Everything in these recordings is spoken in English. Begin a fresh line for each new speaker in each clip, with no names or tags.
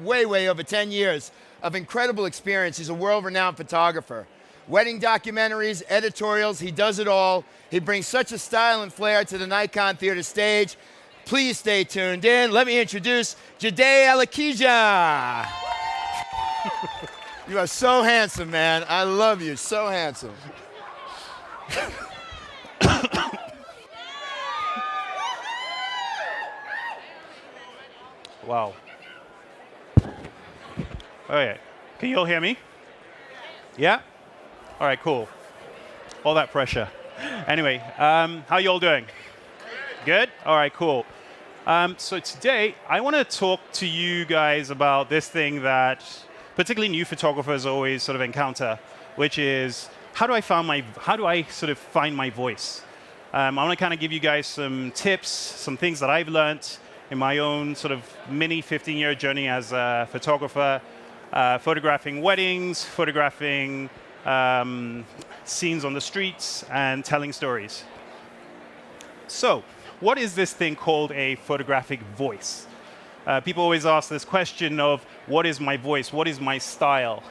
way over 10 years of incredible experience. He's a world-renowned photographer. Wedding documentaries, editorials, he does it all. He brings such a style and flair to the Nikon Theater stage. Please stay tuned in. Let me introduce Jide Alakija. You are so handsome, man. I love you. So handsome.
Wow. Okay. Can you all hear me? Yeah? All right, cool. All that pressure. Anyway, how you all doing? Good? All right, cool. So today, I want to talk to you guys about this thing that particularly new photographers always sort of encounter, which is how do I sort of find my voice? I want to kind of give you guys some tips, some things that I've learned in my own sort of mini 15-year journey as a photographer, photographing weddings, photographing scenes on the streets, and telling stories. So, what is this thing called a photographic voice? People always ask this question of, what is my voice? What is my style?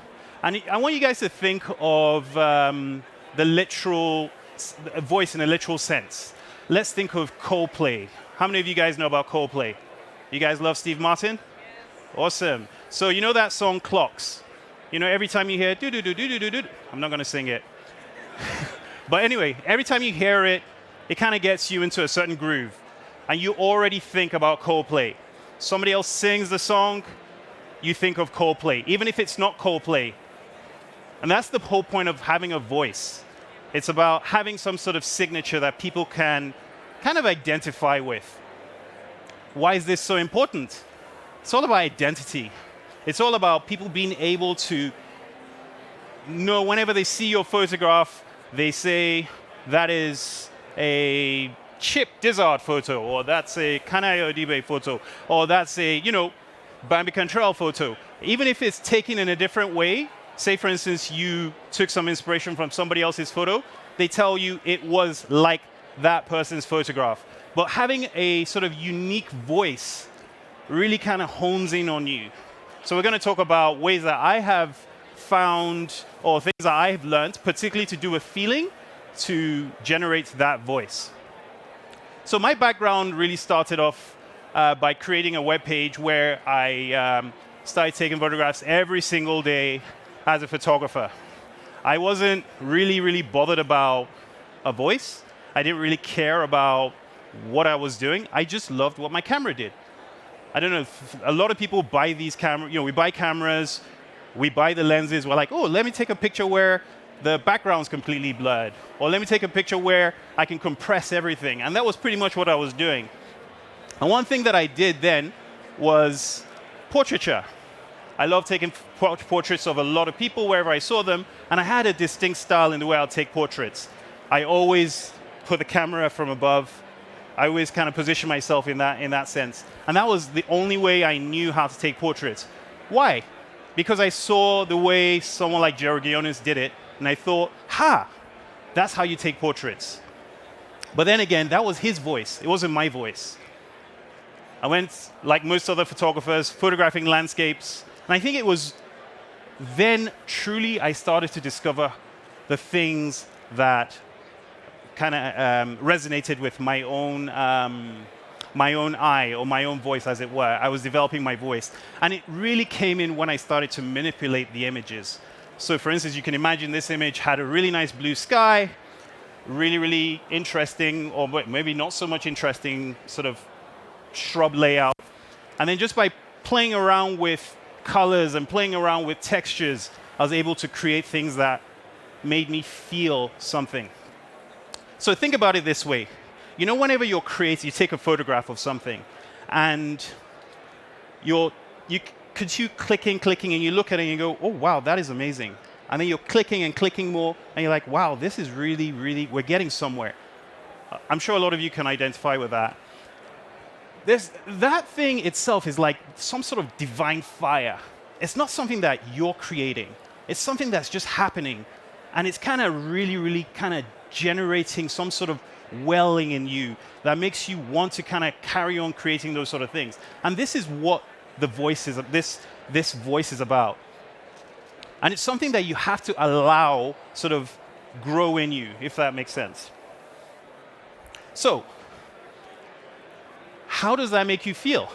And I want you guys to think of the literal voice in a literal sense. Let's think of Coldplay. How many of you guys know about Coldplay? You guys love Steve Martin? Awesome. So you know that song Clocks? You know, every time you hear do-do-do-do-do-do-do, I'm not going to sing it. But anyway, every time you hear it, it kind of gets you into a certain groove. And you already think about Coldplay. Somebody else sings the song, you think of Coldplay, even if it's not Coldplay. And that's the whole point of having a voice. It's about having some sort of signature that people can kind of identify with. Why is this so important? It's all about identity. It's all about people being able to know whenever they see your photograph, they say, that is a Chip Dizzard photo, or that's a Kanayo Odibe photo, or that's a, Bambi Cantrell photo. Even if it's taken in a different way, say for instance, you took some inspiration from somebody else's photo, they tell you it was like that person's photograph. But having a sort of unique voice really kind of hones in on you. So we're going to talk about ways that I have found, or things that I've learned, particularly to do with feeling, to generate that voice. So my background really started off by creating a web page where I started taking photographs every single day as a photographer. I wasn't really bothered about a voice. I didn't really care about what I was doing. I just loved what my camera did. I don't know, a lot of people buy these cameras, we buy cameras, we buy the lenses, we're like, oh, let me take a picture where the background's completely blurred. Or let me take a picture where I can compress everything. And that was pretty much what I was doing. And one thing that I did then was portraiture. I love taking portraits of a lot of people wherever I saw them, and I had a distinct style in the way I'll take portraits. I always put the camera from above. I always kind of position myself in that sense. And that was the only way I knew how to take portraits. Why? Because I saw the way someone like Georgionis did it, and I thought, that's how you take portraits. But then again, that was his voice. It wasn't my voice. I went, like most other photographers, photographing landscapes. And I think it was then truly I started to discover the things that kind of resonated with my own eye, or my own voice, as it were. I was developing my voice. And it really came in when I started to manipulate the images. So for instance, you can imagine this image had a really nice blue sky, really interesting, or maybe not so much interesting, sort of shrub layout. And then just by playing around with colors and playing around with textures, I was able to create things that made me feel something. So think about it this way. Whenever you're creating, you take a photograph of something, and you clicking, and you look at it and you go, oh, wow, that is amazing. And then you're clicking and clicking more, and you're like, wow, this is really, we're getting somewhere. I'm sure a lot of you can identify with that. That thing itself is like some sort of divine fire. It's not something that you're creating. It's something that's just happening. And it's kind of really kind of generating some sort of welling in you that makes you want to kind of carry on creating those sort of things. And this is what the voices of this voice is about. And it's something that you have to allow sort of grow in you, if that makes sense. So, how does that make you feel?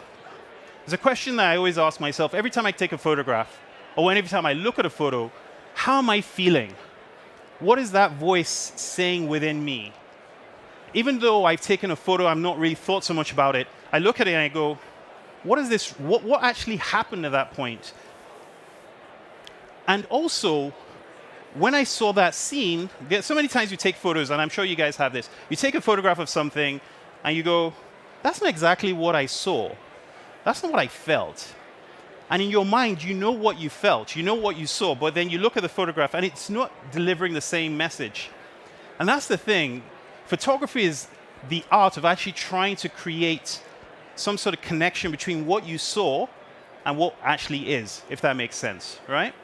It's a question that I always ask myself every time I take a photograph, or every time I look at a photo. How am I feeling? What is that voice saying within me? Even though I've taken a photo, I've not really thought so much about it. I look at it and I go, what is this? What actually happened at that point? And also, when I saw that scene, so many times you take photos, and I'm sure you guys have this. You take a photograph of something, and you go, that's not exactly what I saw. That's not what I felt. And in your mind, you know what you felt, you know what you saw, but then you look at the photograph, and it's not delivering the same message. And that's the thing. Photography is the art of actually trying to create some sort of connection between what you saw and what actually is, if that makes sense, right?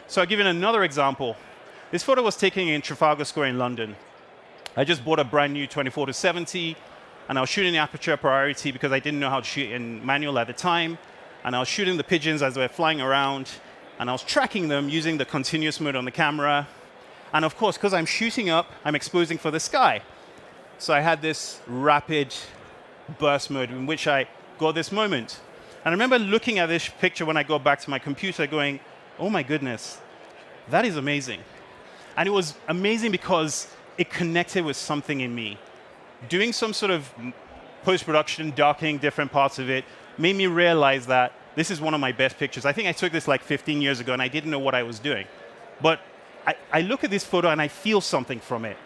So I'll give you another example. This photo was taken in Trafalgar Square in London. I just bought a brand new 24-70, and I was shooting the aperture priority because I didn't know how to shoot in manual at the time. And I was shooting the pigeons as they were flying around, and I was tracking them using the continuous mode on the camera. And of course, because I'm shooting up, I'm exposing for the sky. So I had this rapid burst mode in which I got this moment. And I remember looking at this picture when I got back to my computer going, oh my goodness, that is amazing. And it was amazing because it connected with something in me. Doing some sort of post-production, darkening different parts of it, made me realize that this is one of my best pictures. I think I took this like 15 years ago, and I didn't know what I was doing. But I look at this photo, and I feel something from it.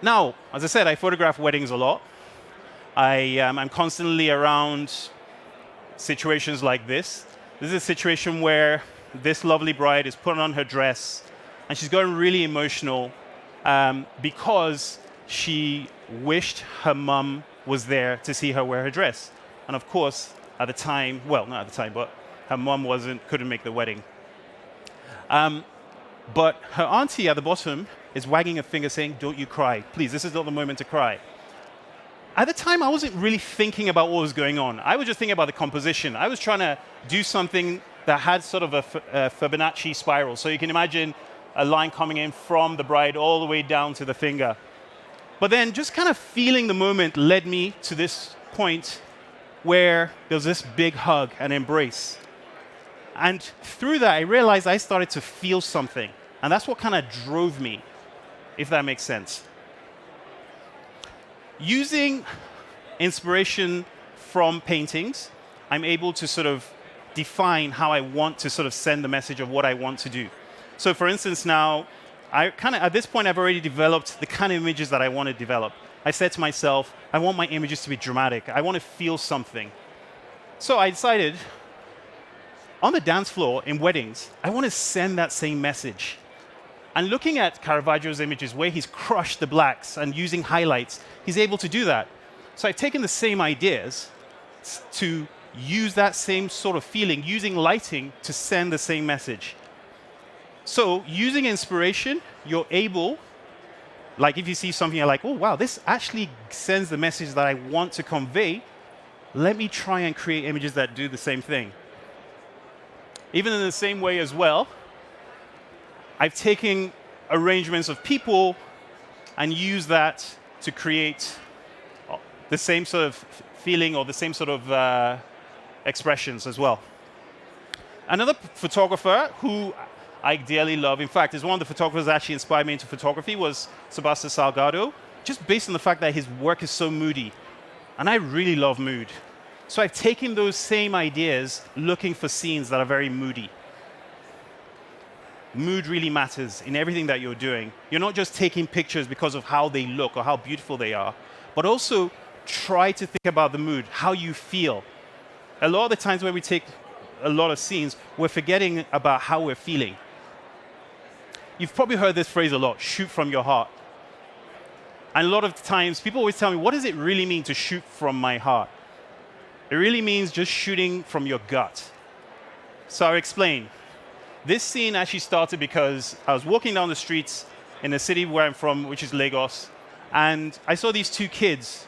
Now, as I said, I photograph weddings a lot. I'm constantly around situations like this. This is a situation where this lovely bride is putting on her dress, and she's going really emotional because she wished her mum was there to see her wear her dress. And of course, at the time, well, not at the time, but her mum couldn't make the wedding. But her auntie at the bottom is wagging a finger saying, don't you cry. Please, this is not the moment to cry. At the time, I wasn't really thinking about what was going on. I was just thinking about the composition. I was trying to do something that had sort of a Fibonacci spiral. So you can imagine a line coming in from the bride all the way down to the finger. But then just kind of feeling the moment led me to this point where there was this big hug and embrace. And through that, I realized I started to feel something. And that's what kind of drove me, if that makes sense. Using inspiration from paintings, I'm able to sort of define how I want to sort of send the message of what I want to do. So for instance now, at this point, I've already developed the kind of images that I want to develop. I said to myself, I want my images to be dramatic. I want to feel something. So I decided, on the dance floor in weddings, I want to send that same message. And looking at Caravaggio's images where he's crushed the blacks and using highlights, he's able to do that. So I've taken the same ideas to use that same sort of feeling, using lighting to send the same message. So using inspiration, you're able, like if you see something, you're like, oh, wow, this actually sends the message that I want to convey. Let me try and create images that do the same thing. Even in the same way as well, I've taken arrangements of people and used that to create the same sort of feeling or the same sort of expressions as well. Another photographer who I dearly love, in fact, is one of the photographers that actually inspired me into photography, was Sebastian Salgado, just based on the fact that his work is so moody. And I really love mood. So I've taken those same ideas looking for scenes that are very moody. Mood really matters in everything that you're doing. You're not just taking pictures because of how they look or how beautiful they are, but also try to think about the mood, how you feel. A lot of the times when we take a lot of scenes, we're forgetting about how we're feeling. You've probably heard this phrase a lot, shoot from your heart. And a lot of times, people always tell me, what does it really mean to shoot from my heart? It really means just shooting from your gut. So I'll explain. This scene actually started because I was walking down the streets in the city where I'm from, which is Lagos, and I saw these two kids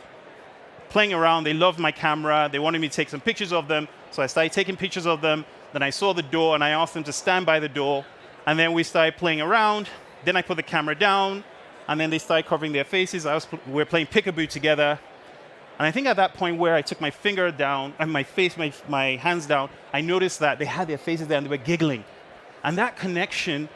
playing around. They loved my camera. They wanted me to take some pictures of them. So I started taking pictures of them. Then I saw the door, and I asked them to stand by the door. And then we started playing around. Then I put the camera down, and then they started covering their faces. We were playing peekaboo together. And I think at that point where I took my finger down, and my hands down, I noticed that they had their faces there, and they were giggling. And that connection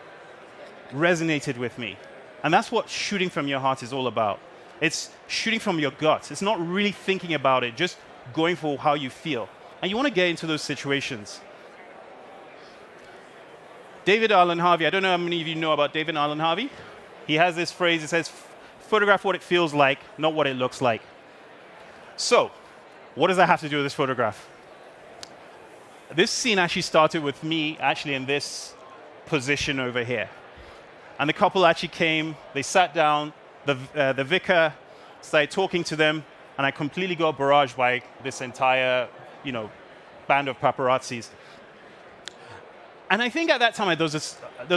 resonated with me. And that's what shooting from your heart is all about. It's shooting from your guts. It's not really thinking about it, just going for how you feel. And you want to get into those situations. David Allen Harvey, I don't know how many of you know about David Allen Harvey. He has this phrase, it says, photograph what it feels like, not what it looks like. So, what does that have to do with this photograph? This scene actually started with me actually in this position over here. And the couple actually came, they sat down, the vicar started talking to them, and I completely got barraged by this entire, band of paparazzis. And I think at that time, there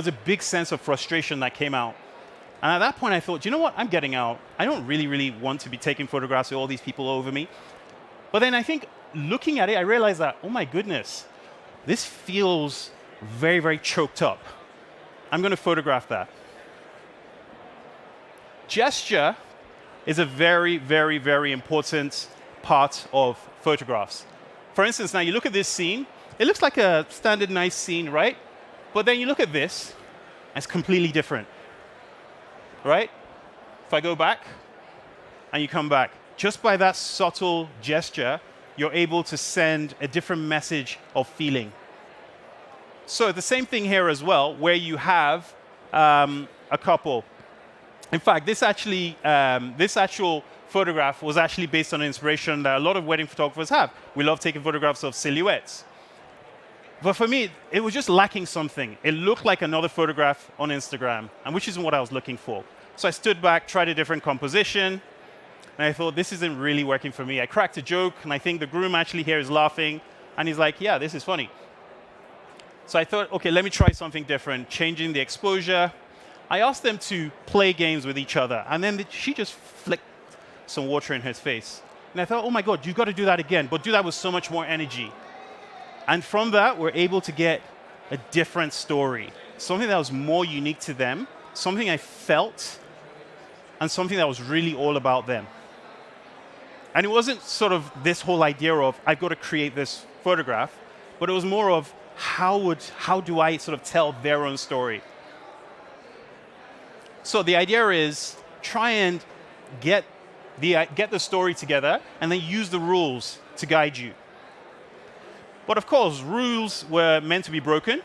was a big sense of frustration that came out. And at that point, I thought, you know what? I'm getting out. I don't really want to be taking photographs of all these people over me. But then I think, looking at it, I realized that, oh my goodness, this feels very, very choked up. I'm going to photograph that. Gesture is a very, very, very important part of photographs. For instance, now you look at this scene. It looks like a standard nice scene, right? But then you look at this, and it's completely different, right? If I go back, and you come back, just by that subtle gesture, you're able to send a different message of feeling. So the same thing here as well, where you have a couple. In fact, this actual photograph was actually based on an inspiration that a lot of wedding photographers have. We love taking photographs of silhouettes. But for me, it was just lacking something. It looked like another photograph on Instagram, and which isn't what I was looking for. So I stood back, tried a different composition, and I thought, this isn't really working for me. I cracked a joke, and I think the groom actually here is laughing, and he's like, yeah, this is funny. So I thought, okay, let me try something different, changing the exposure. I asked them to play games with each other, and then she just flicked some water in his face. And I thought, oh my God, you've got to do that again, but do that with so much more energy. And from that, we're able to get a different story, something that was more unique to them, something I felt, and something that was really all about them. And it wasn't sort of this whole idea of, I've got to create this photograph, but it was more of, how do I sort of tell their own story? So the idea is, try and get the story together, and then use the rules to guide you. But of course, rules were meant to be broken.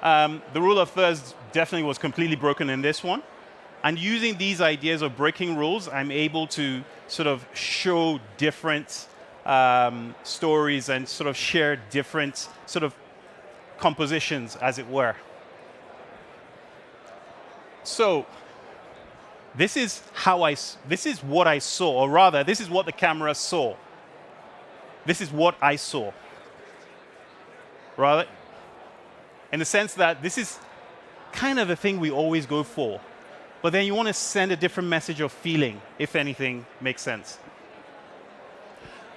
The rule of thirds definitely was completely broken in this one. And using these ideas of breaking rules, I'm able to sort of show different stories and sort of share different sort of compositions, as it were. So this is what I saw, or rather, this is what the camera saw. This is what I saw. Rather, in the sense that this is kind of the thing we always go for. But then you want to send a different message of feeling, if anything makes sense.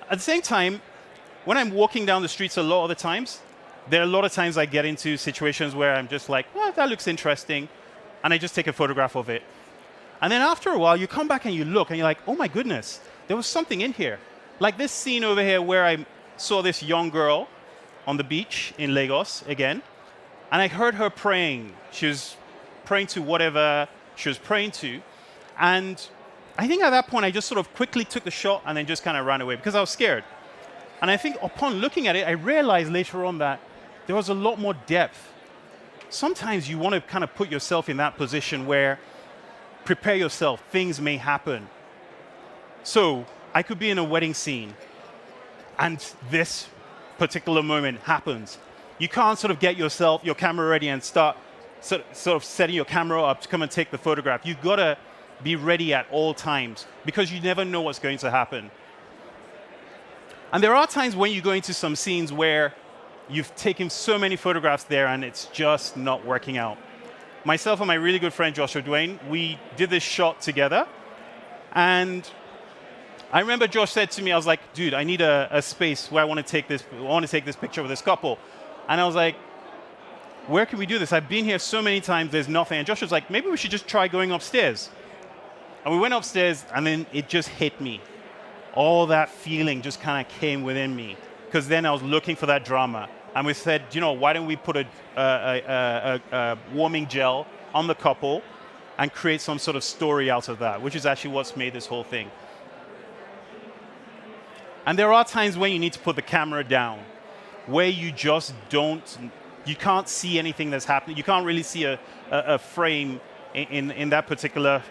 At the same time, when I'm walking down the streets a lot of the times, there are a lot of times I get into situations where I'm just like, well, that looks interesting, and I just take a photograph of it. And then after a while, you come back and you look, and you're like, oh my goodness, there was something in here. Like this scene over here where I saw this young girl on the beach in Lagos again, and I heard her praying. She was praying to whatever she was praying to, and I think at that point I just sort of quickly took the shot and then just kind of ran away because I was scared. And I think upon looking at it, I realized later on that there was a lot more depth. Sometimes you want to kind of put yourself in that position where, prepare yourself, things may happen. So I could be in a wedding scene, and this particular moment happens. You can't sort of get your camera ready and start sort of setting your camera up to come and take the photograph. You've got to be ready at all times because you never know what's going to happen. And there are times when you go into some scenes where you've taken so many photographs there and it's just not working out. Myself and my really good friend Joshua Dwayne, we did this shot together, and I remember Josh said to me, I was like, dude, I need a space where I want to take this picture with this couple. And I was like, where can we do this? I've been here so many times, there's nothing. And Josh was like, maybe we should just try going upstairs. And we went upstairs, and then it just hit me. All that feeling just kind of came within me. Because then I was looking for that drama. And we said, why don't we put a warming gel on the couple and create some sort of story out of that, which is actually what's made this whole thing. And there are times when you need to put the camera down, where you just you can't see anything that's happening. You can't really see a frame in that particular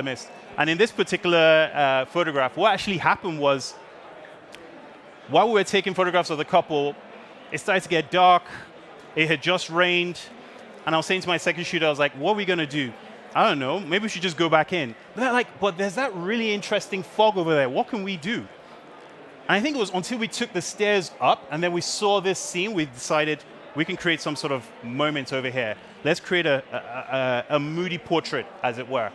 mist. And in this particular photograph, what actually happened was, while we were taking photographs of the couple, it started to get dark. It had just rained. And I was saying to my second shooter, I was like, what are we going to do? I don't know. Maybe we should just go back in. But they're like, but there's that really interesting fog over there. What can we do? And I think it was until we took the stairs up and then we saw this scene, we decided we can create some sort of moment over here. Let's create a moody portrait, as it were.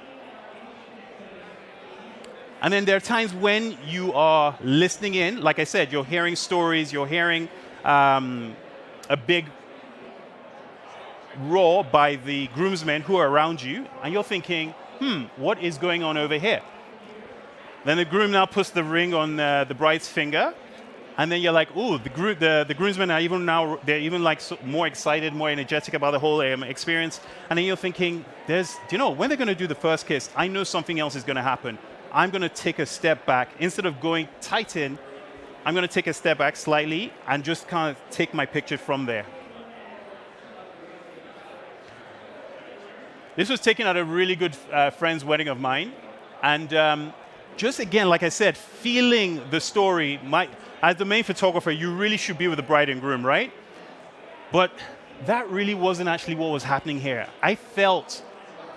And then there are times when you are listening in. Like I said, you're hearing stories, you're hearing a big roar by the groomsmen who are around you, and you're thinking, what is going on over here? Then the groom now puts the ring on the bride's finger, and then you're like, ooh, the groomsmen are they're even like more excited, more energetic about the whole experience. And then you're thinking, when they're going to do the first kiss, I know something else is going to happen. I'm going to take a step back. Instead of going tight in, I'm going to take a step back slightly and just kind of take my picture from there. This was taken at a really good friend's wedding of mine. And just again, like I said, feeling the story. As the main photographer, you really should be with the bride and groom, right? But that really wasn't actually what was happening here. I felt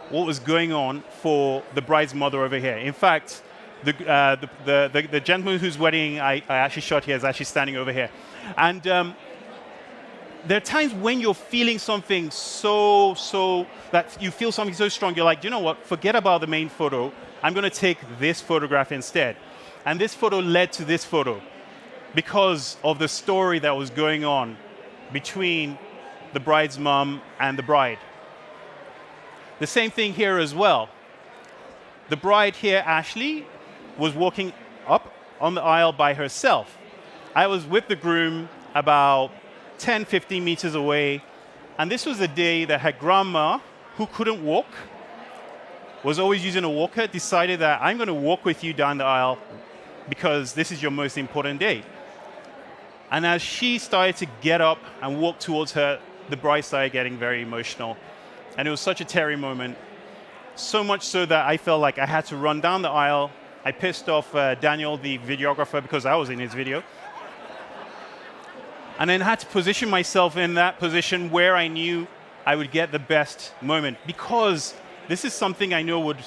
what was going on for the bride's mother over here. In fact, the gentleman whose wedding I actually shot here is actually standing over here. And there are times when you're feeling something so that you feel something so strong, you're like, you know what, forget about the main photo. I'm going to take this photograph instead. And this photo led to this photo because of the story that was going on between the bride's mom and the bride. The same thing here as well. The bride here, Ashley, was walking up on the aisle by herself. I was with the groom about 10, 15 meters away, and this was a day that her grandma, who couldn't walk, was always using a walker, decided that I'm going to walk with you down the aisle because this is your most important day. And as she started to get up and walk towards her, the bride started getting very emotional. And it was such a teary moment, so much so that I felt like I had to run down the aisle. I pissed off Daniel, the videographer, because I was in his video. And then had to position myself in that position where I knew I would get the best moment, because this is something I know would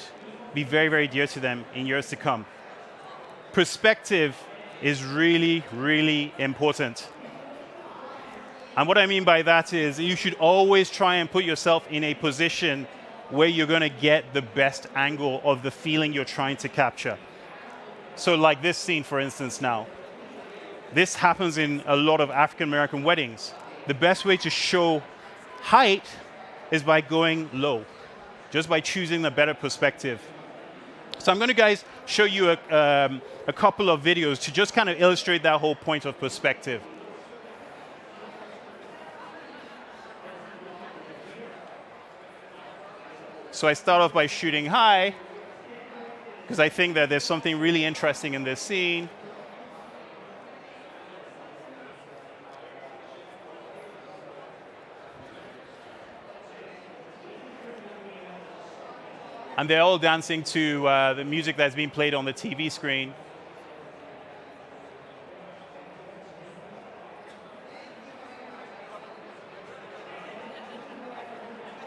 be very, very dear to them in years to come. Perspective is really, really important. And what I mean by that is you should always try and put yourself in a position where you're going to get the best angle of the feeling you're trying to capture. So like this scene, for instance, now. This happens in a lot of African American weddings. The best way to show height is by going low, just by choosing the better perspective. So I'm going to, guys, show you a couple of videos to just kind of illustrate that whole point of perspective. So I start off by shooting high, because I think that there's something really interesting in this scene. And they're all dancing to the music that's being played on the TV screen.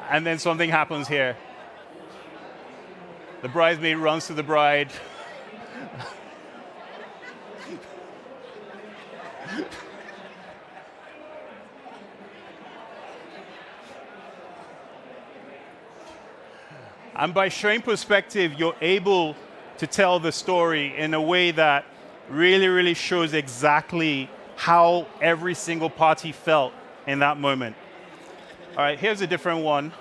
And then something happens here. The bridesmaid runs to the bride. And by showing perspective, you're able to tell the story in a way that really, really shows exactly how every single party felt in that moment. All right, here's a different one.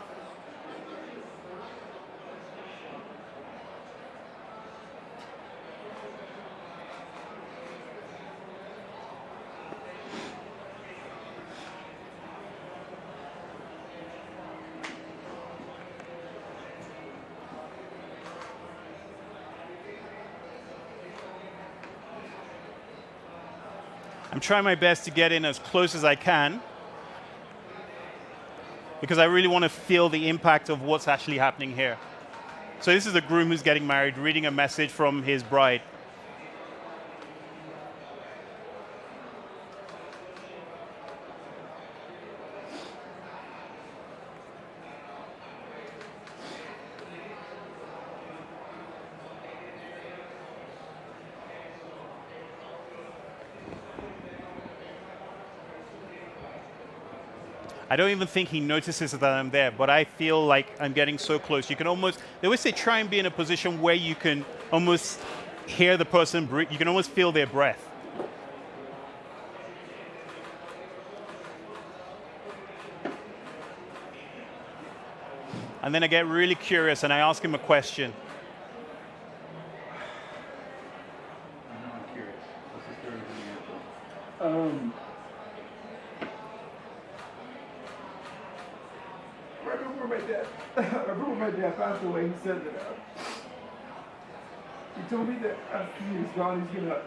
I'm trying my best to get in as close as I can because I really want to feel the impact of what's actually happening here. So this is a groom who's getting married, reading a message from his bride. I don't even think he notices that I'm there, but I feel like I'm getting so close. You can almost, they always say try and be in a position where you can almost hear the person breathe. You can almost feel their breath. And then I get really curious and I ask him a question.
I'm curious. What's the story of the Right before my dad passed away, he said that he told me that after he was gone, he's gonna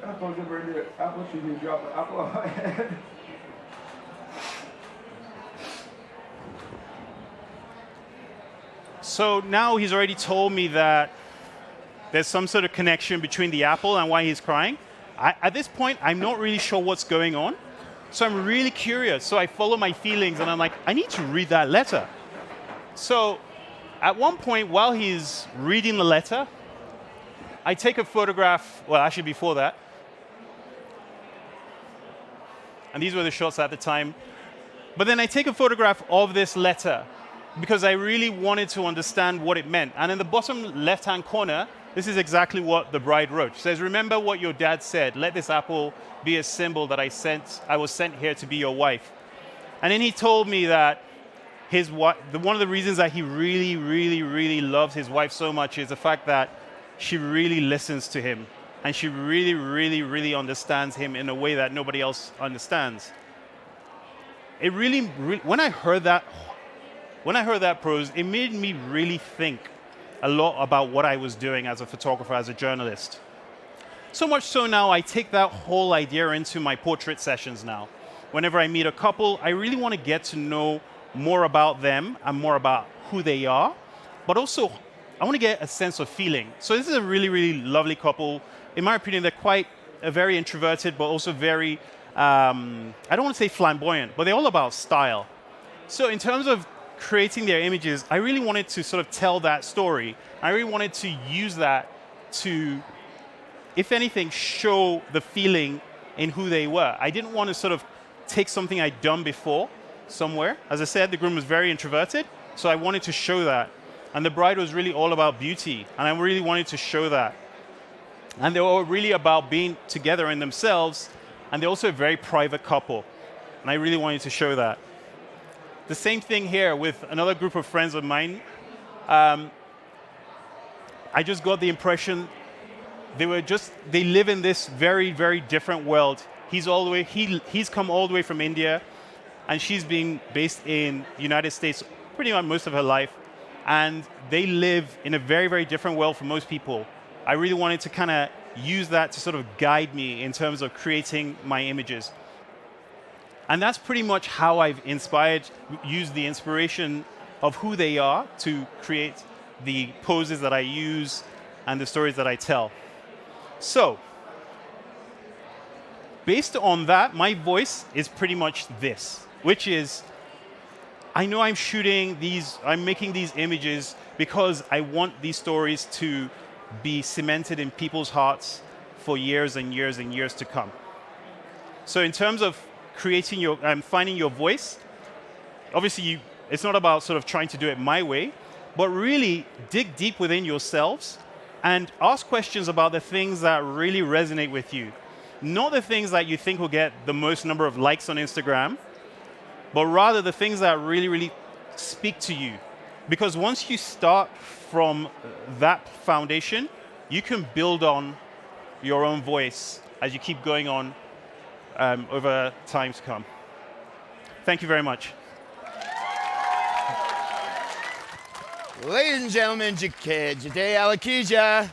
apple over the apple tree and drop an apple on my head.
So now he's already told me that there's some sort of connection between the apple and why he's crying. At this point, I'm not really sure what's going on. So I'm really curious. So I follow my feelings and I'm like, I need to read that letter. So at one point, while he's reading the letter, I take a photograph, well, actually before that. And these were the shots at the time. But then I take a photograph of this letter because I really wanted to understand what it meant. And in the bottom left-hand corner, this is exactly what the bride wrote. She says, remember what your dad said, let this apple be a symbol that I was sent here to be your wife. And then he told me that one of the reasons that he really, really, really loves his wife so much is the fact that she really listens to him. And she really, really, really understands him in a way that nobody else understands. It really, when I heard that prose, it made me really think a lot about what I was doing as a photographer, as a journalist. So much so now, I take that whole idea into my portrait sessions now. Whenever I meet a couple, I really want to get to know more about them and more about who they are, but also I want to get a sense of feeling. So this is a really, really lovely couple. In my opinion, they're very introverted, but also very, I don't want to say flamboyant, but they're all about style. So in terms of creating their images, I really wanted to sort of tell that story. I really wanted to use that to, if anything, show the feeling in who they were. I didn't want to sort of take something I'd done before somewhere. As I said, the groom was very introverted, so I wanted to show that. And the bride was really all about beauty, and I really wanted to show that. And they were really about being together in themselves, and they're also a very private couple. And I really wanted to show that. The same thing here with another group of friends of mine. I just got the impression they live in this very, very different world. He's come all the way from India, and she's been based in the United States pretty much most of her life. And they live in a very, very different world from most people. I really wanted to kind of use that to sort of guide me in terms of creating my images. And that's pretty much how I've used the inspiration of who they are to create the poses that I use and the stories that I tell. So, based on that, my voice is pretty much this, which is, I know I'm making these images because I want these stories to be cemented in people's hearts for years and years and years to come. So in terms of creating finding your voice, obviously it's not about sort of trying to do it my way, but really dig deep within yourselves and ask questions about the things that really resonate with you. Not the things that you think will get the most number of likes on Instagram, but rather the things that really, really speak to you. Because once you start from that foundation, you can build on your own voice as you keep going on over time to come. Thank you very much.
Ladies and gentlemen, Jide Alakija.